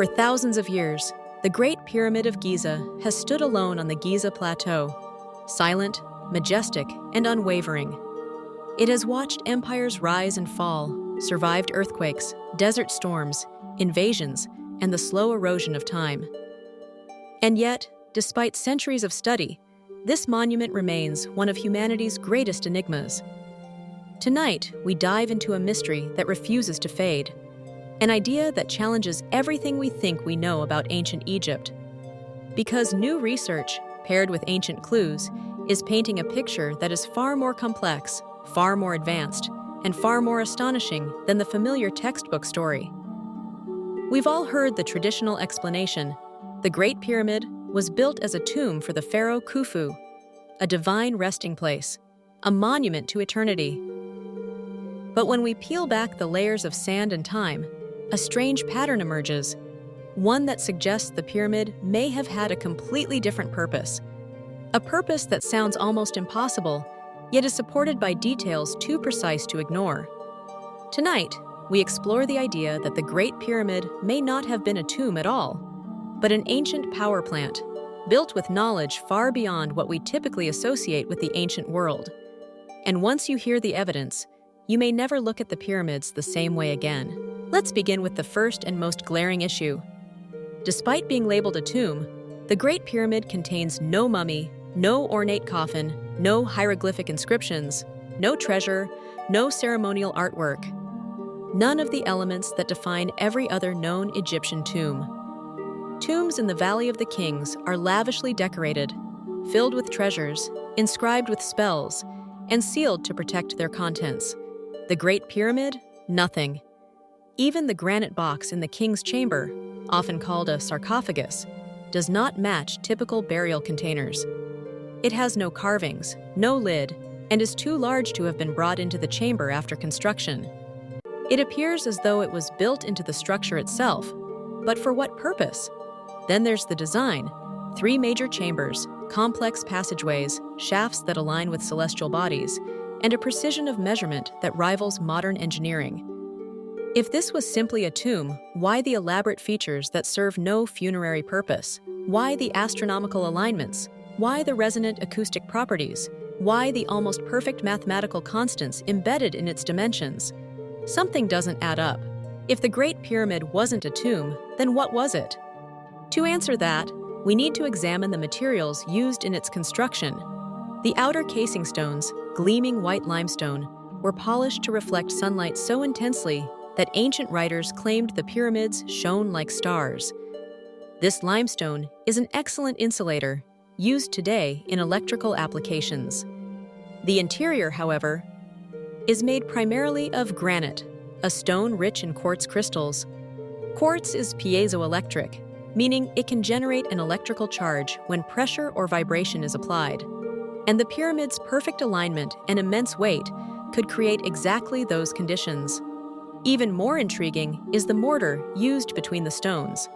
For thousands of years, the Great Pyramid of Giza has stood alone on the Giza Plateau, silent, majestic, and unwavering. It has watched empires rise and fall, survived earthquakes, desert storms, invasions, and the slow erosion of time. And yet, despite centuries of study, this monument remains one of humanity's greatest enigmas. Tonight, we dive into a mystery that refuses to fade, an idea that challenges everything we think we know about ancient Egypt. Because new research, paired with ancient clues, is painting a picture that is far more complex, far more advanced, and far more astonishing than the familiar textbook story. We've all heard the traditional explanation: the Great Pyramid was built as a tomb for the pharaoh Khufu, a divine resting place, a monument to eternity. But when we peel back the layers of sand and time, a strange pattern emerges, one that suggests the pyramid may have had a completely different purpose, a purpose that sounds almost impossible, yet is supported by details too precise to ignore. Tonight, we explore the idea that the Great Pyramid may not have been a tomb at all, but an ancient power plant, built with knowledge far beyond what we typically associate with the ancient world. And once you hear the evidence, you may never look at the pyramids the same way again. Let's begin with the first and most glaring issue. Despite being labeled a tomb, the Great Pyramid contains no mummy, no ornate coffin, no hieroglyphic inscriptions, no treasure, no ceremonial artwork. None of the elements that define every other known Egyptian tomb. Tombs in the Valley of the Kings are lavishly decorated, filled with treasures, inscribed with spells, and sealed to protect their contents. The Great Pyramid? Nothing. Even the granite box in the king's chamber, often called a sarcophagus, does not match typical burial containers. It has no carvings, no lid, and is too large to have been brought into the chamber after construction. It appears as though it was built into the structure itself, but for what purpose? Then there's the design: 3 major chambers, complex passageways, shafts that align with celestial bodies, and a precision of measurement that rivals modern engineering. If this was simply a tomb, why the elaborate features that serve no funerary purpose? Why the astronomical alignments? Why the resonant acoustic properties? Why the almost perfect mathematical constants embedded in its dimensions? Something doesn't add up. If the Great Pyramid wasn't a tomb, then what was it? To answer that, we need to examine the materials used in its construction. The outer casing stones, gleaming white limestone, were polished to reflect sunlight so intensely that ancient writers claimed the pyramids shone like stars. This limestone is an excellent insulator, used today in electrical applications. The interior, however, is made primarily of granite, a stone rich in quartz crystals. Quartz is piezoelectric, meaning it can generate an electrical charge when pressure or vibration is applied. And the pyramid's perfect alignment and immense weight could create exactly those conditions. Even more intriguing is the mortar used between the stones.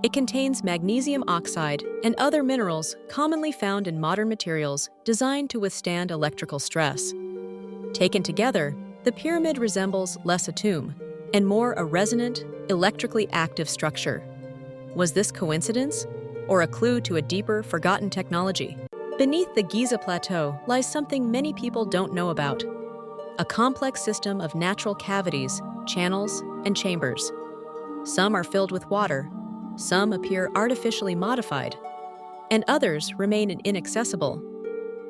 It contains magnesium oxide and other minerals commonly found in modern materials designed to withstand electrical stress. Taken together, the pyramid resembles less a tomb and more a resonant, electrically active structure. Was this coincidence, or a clue to a deeper, forgotten technology? Beneath the Giza Plateau lies something many people don't know about: a complex system of natural cavities, channels, and chambers. Some are filled with water, some appear artificially modified, and others remain inaccessible.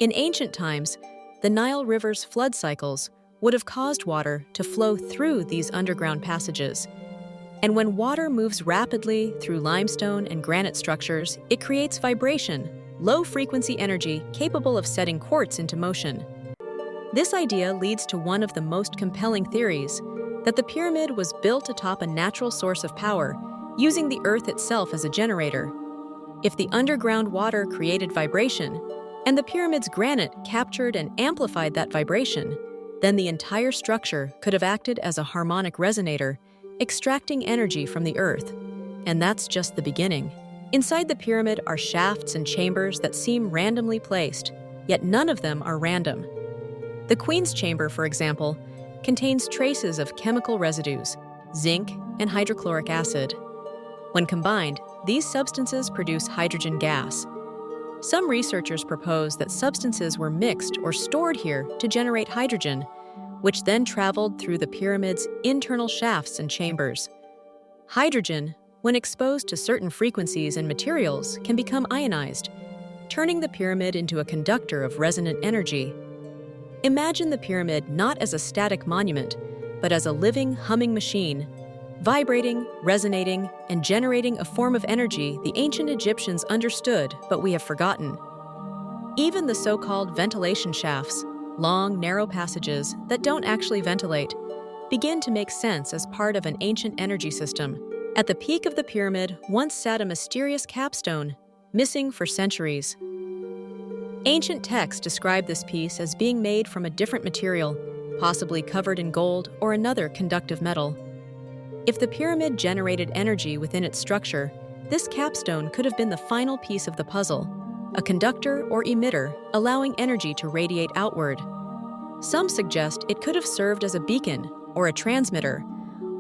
In ancient times, the Nile River's flood cycles would have caused water to flow through these underground passages. And when water moves rapidly through limestone and granite structures, it creates vibration, low-frequency energy capable of setting quartz into motion. This idea leads to one of the most compelling theories, that the pyramid was built atop a natural source of power, using the earth itself as a generator. If the underground water created vibration, and the pyramid's granite captured and amplified that vibration, then the entire structure could have acted as a harmonic resonator, extracting energy from the earth. And that's just the beginning. Inside the pyramid are shafts and chambers that seem randomly placed, yet none of them are random. The Queen's Chamber, for example, contains traces of chemical residues, zinc and hydrochloric acid. When combined, these substances produce hydrogen gas. Some researchers propose that substances were mixed or stored here to generate hydrogen, which then traveled through the pyramid's internal shafts and chambers. Hydrogen, when exposed to certain frequencies and materials, can become ionized, turning the pyramid into a conductor of resonant energy. Imagine the pyramid not as a static monument, but as a living, humming machine, vibrating, resonating, and generating a form of energy the ancient Egyptians understood but we have forgotten. Even the so-called ventilation shafts, long, narrow passages that don't actually ventilate, begin to make sense as part of an ancient energy system. At the peak of the pyramid once sat a mysterious capstone, missing for centuries. Ancient texts describe this piece as being made from a different material, possibly covered in gold or another conductive metal. If the pyramid generated energy within its structure, this capstone could have been the final piece of the puzzle, a conductor or emitter allowing energy to radiate outward. Some suggest it could have served as a beacon or a transmitter,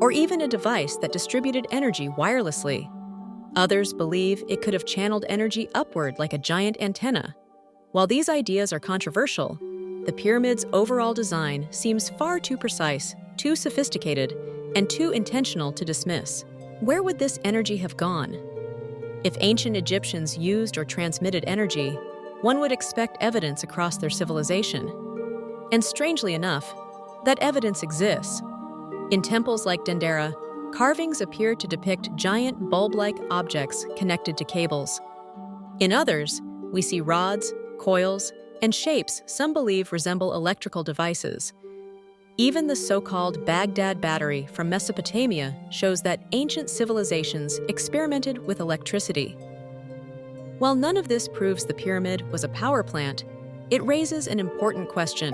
or even a device that distributed energy wirelessly. Others believe it could have channeled energy upward like a giant antenna. While these ideas are controversial, the pyramid's overall design seems far too precise, too sophisticated, and too intentional to dismiss. Where would this energy have gone? If ancient Egyptians used or transmitted energy, one would expect evidence across their civilization. And strangely enough, that evidence exists. In temples like Dendera, carvings appear to depict giant bulb-like objects connected to cables. In others, we see rods, coils, and shapes some believe resemble electrical devices. Even the so-called Baghdad battery from Mesopotamia shows that ancient civilizations experimented with electricity. While none of this proves the pyramid was a power plant, it raises an important question.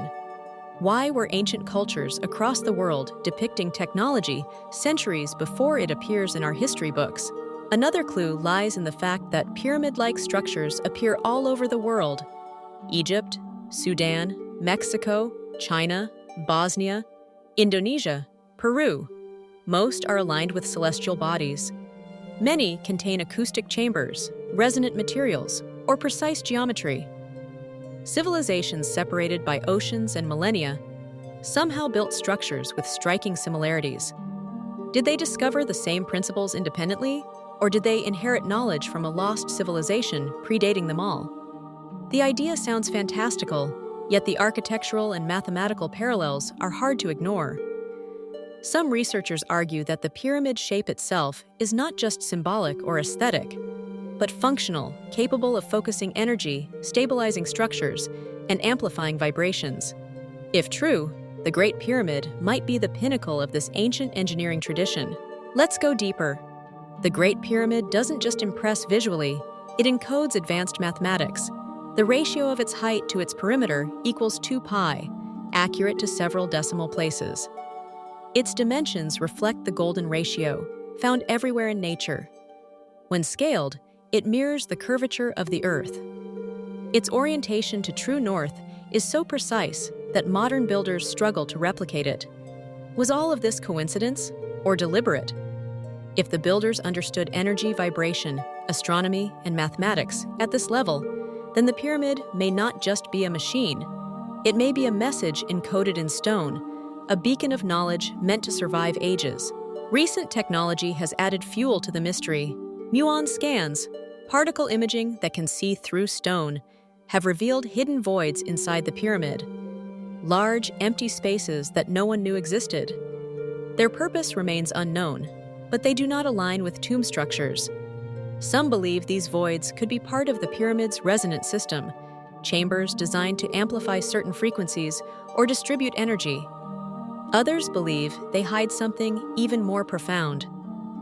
Why were ancient cultures across the world depicting technology centuries before it appears in our history books? Another clue lies in the fact that pyramid-like structures appear all over the world. Egypt, Sudan, Mexico, China, Bosnia, Indonesia, Peru. Most are aligned with celestial bodies. Many contain acoustic chambers, resonant materials, or precise geometry. Civilizations separated by oceans and millennia somehow built structures with striking similarities. Did they discover the same principles independently, or did they inherit knowledge from a lost civilization predating them all? The idea sounds fantastical, yet the architectural and mathematical parallels are hard to ignore. Some researchers argue that the pyramid shape itself is not just symbolic or aesthetic, but functional, capable of focusing energy, stabilizing structures, and amplifying vibrations. If true, the Great Pyramid might be the pinnacle of this ancient engineering tradition. Let's go deeper. The Great Pyramid doesn't just impress visually, it encodes advanced mathematics. The ratio of its height to its perimeter equals 2 pi, accurate to several decimal places. Its dimensions reflect the golden ratio, found everywhere in nature. When scaled, it mirrors the curvature of the Earth. Its orientation to true north is so precise that modern builders struggle to replicate it. Was all of this coincidence or deliberate? If the builders understood energy, vibration, astronomy, and mathematics at this level, then the pyramid may not just be a machine. It may be a message encoded in stone, a beacon of knowledge meant to survive ages. Recent technology has added fuel to the mystery. Muon scans, particle imaging that can see through stone, have revealed hidden voids inside the pyramid. Large, empty spaces that no one knew existed. Their purpose remains unknown, but they do not align with tomb structures. Some believe these voids could be part of the pyramid's resonant system, chambers designed to amplify certain frequencies or distribute energy. Others believe they hide something even more profound: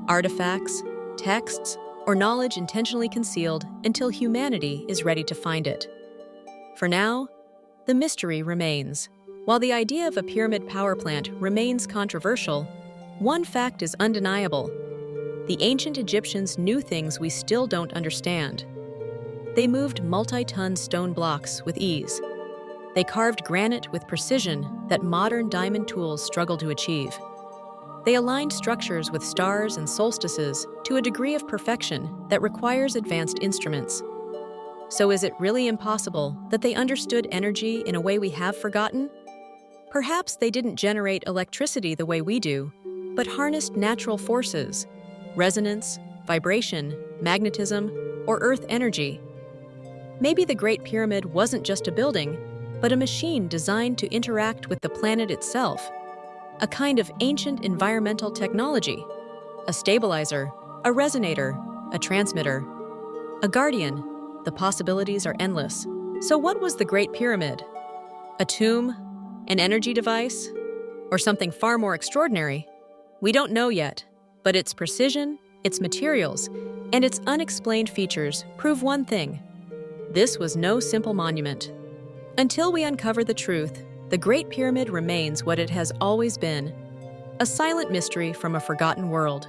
artifacts, texts, or knowledge intentionally concealed until humanity is ready to find it. For now, the mystery remains. While the idea of a pyramid power plant remains controversial, one fact is undeniable. The ancient Egyptians knew things we still don't understand. They moved multi-ton stone blocks with ease. They carved granite with precision that modern diamond tools struggle to achieve. They aligned structures with stars and solstices to a degree of perfection that requires advanced instruments. So is it really impossible that they understood energy in a way we have forgotten? Perhaps they didn't generate electricity the way we do, but harnessed natural forces, resonance, vibration, magnetism, or earth energy. Maybe the Great Pyramid wasn't just a building, but a machine designed to interact with the planet itself, a kind of ancient environmental technology, a stabilizer, a resonator, a transmitter, a guardian. The possibilities are endless. So what was the Great Pyramid? A tomb? An energy device? Or something far more extraordinary? We don't know yet, but its precision, its materials, and its unexplained features prove one thing: this was no simple monument. Until we uncover the truth, the Great Pyramid remains what it has always been: a silent mystery from a forgotten world.